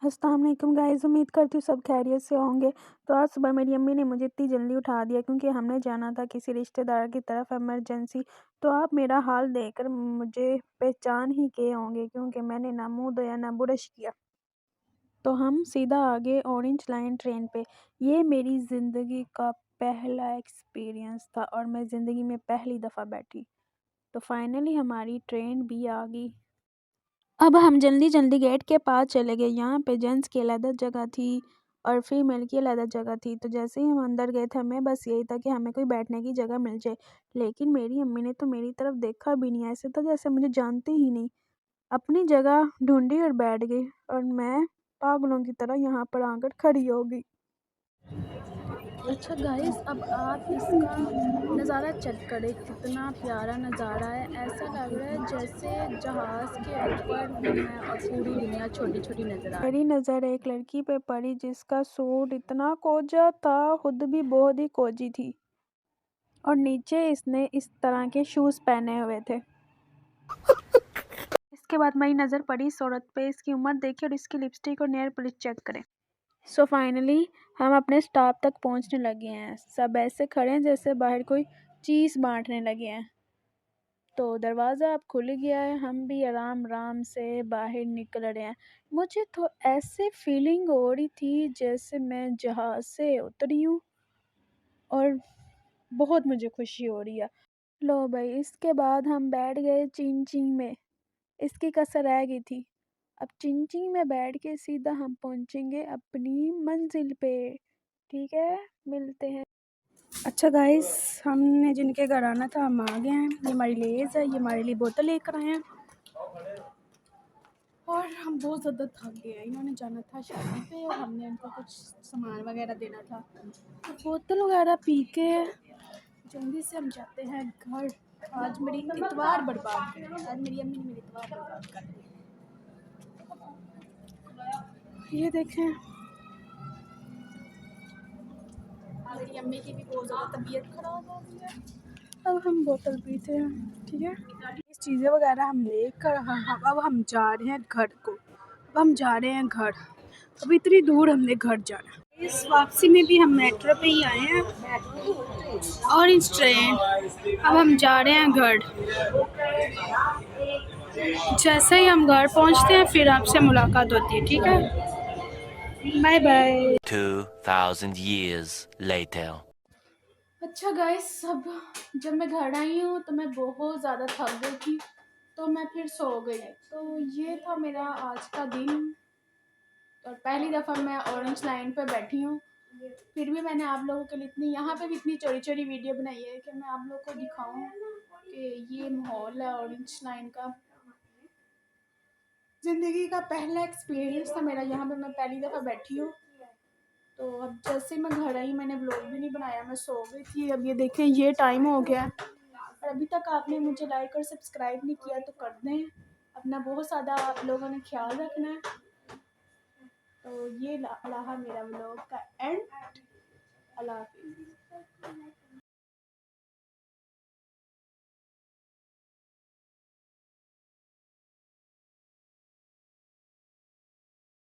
अस्सलाम वालेकुम गाइस, उम्मीद करती हूँ सब खैरियत से होंगे। तो आज सुबह मेरी अम्मी ने मुझे इतनी जल्दी उठा दिया क्योंकि हमने जाना था किसी रिश्तेदार की तरफ इमरजेंसी। तो आप मेरा हाल देखकर मुझे पहचान ही गए होंगे क्योंकि मैंने ना मुंह धोया ना ब्रश किया। तो हम सीधा आ गए ऑरेंज लाइन ट्रेन पे। ये मेरी ज़िंदगी का पहला एक्सपीरियंस था और मैं ज़िंदगी में पहली दफ़ा बैठी। तो फाइनली हमारी ट्रेन भी आ गई। अब हम जल्दी-जल्दी गेट के पास चले गए। यहाँ पे जेंट्स की अलग जगह थी और फीमेल की अलग जगह थी। तो जैसे ही हम अंदर गए थे, हमें बस यही था कि हमें कोई बैठने की जगह मिल जाए। लेकिन मेरी अम्मी ने तो मेरी तरफ देखा भी नहीं, ऐसे था जैसे मुझे जानते ही नहीं। अपनी जगह ढूँढी और बैठ गई और मैं पागलों की तरह यहाँ पर आकर खड़ी हो गई। अच्छा गाइस, अब आप इसका नज़ारा चेक करें, कितना प्यारा नज़ारा है। ऐसा लग रहा है जैसे जहाज़ के ऊपर हूँ मैं और पूरी दुनिया छोटी-छोटी नज़र आ रही है। मेरी नज़र एक लड़की पे पड़ी जिसका सूट इतना कोजा था, खुद भी बहुत ही कोजी थी और नीचे इसने इस तरह के शूज़ पहने हुए थे। इसके बाद मेरी नज़र पड़ी इस औरत पे, इसकी उम्र देखी और इसकी लिपस्टिक और नेल पॉलिश चेक करें। सो फाइनली हम अपने स्टॉप तक पहुंचने लगे हैं। सब ऐसे खड़े हैं जैसे बाहर कोई चीज़ बांटने लगे हैं। तो दरवाज़ा अब खुल गया है, हम भी आराम आराम से बाहर निकल रहे हैं। मुझे तो ऐसे फीलिंग हो रही थी जैसे मैं जहाज़ से उतरी हूँ और बहुत मुझे खुशी हो रही है। लो भाई, इसके बाद हम बैठ गए चिंग में। इसकी कसर रह गई थी। अब चिंचिंग में बैठ के सीधा हम पहुंचेंगे अपनी मंजिल पे। ठीक है, मिलते हैं। अच्छा गाइस, हमने जिनके घर आना था हम आ गए हैं। ये हमारी लेज़ है, ये हमारे लिए बोतल लेकर आए हैं और हम बहुत ज़्यादा थक गए हैं। इन्होंने जाना था शादी पे और हमने इनको कुछ सामान वगैरह देना था, तो बोतल वगैरह पी के जल्दी से हम जाते हैं घर। आज मेरी इतवार बर्बाद है, आज मेरी अम्मी ने मेरी इतवार बर्बाद कर दी। ये देखें, मेरी अम्मी की भी बहुत ज़्यादा तबीयत ख़राब हो गई है। अब हम बोतल पीते हैं, ठीक है। इस चीज़ें वगैरह हम लेकर अब हम जा रहे हैं घर को। अब हम जा रहे हैं घर। अब इतनी दूर हमने घर जाना। इस वापसी में भी हम मेट्रो पे ही आए हैं और इस ट्रेन। अब हम जा रहे हैं घर। जैसे ही हम घर पहुंचते हैं फिर आपसे मुलाकात होती है, ठीक है। Bye bye. 2000 years later. अच्छा गाइस, अब जब मैं घर आई हूँ तो मैं बहुत ज़्यादा थक गई थी, तो मैं फिर सो गई। तो ये था मेरा आज का दिन और पहली दफ़ा मैं ऑरेंज लाइन पे बैठी हूँ। फिर भी मैंने आप लोगों के लिए इतनी यहाँ पे भी इतनी चोरी चोरी वीडियो बनाई है कि मैं आप लोगों को दिखाऊं कि ये माहौल है ऑरेंज लाइन का। ज़िंदगी का पहला एक्सपीरियंस था मेरा, यहाँ पे मैं पहली दफ़ा बैठी हूँ। तो अब जैसे मैं घर आई मैंने व्लॉग भी नहीं बनाया, मैं सो गई थी। अब ये देखें, ये टाइम हो गया और अभी तक आपने मुझे लाइक और सब्सक्राइब नहीं किया तो कर दें। अपना बहुत ज़्यादा आप लोगों ने ख्याल रखना है। तो ये रहा मेरा व्लॉग का एंड। अल्लाह हाफ़िज़।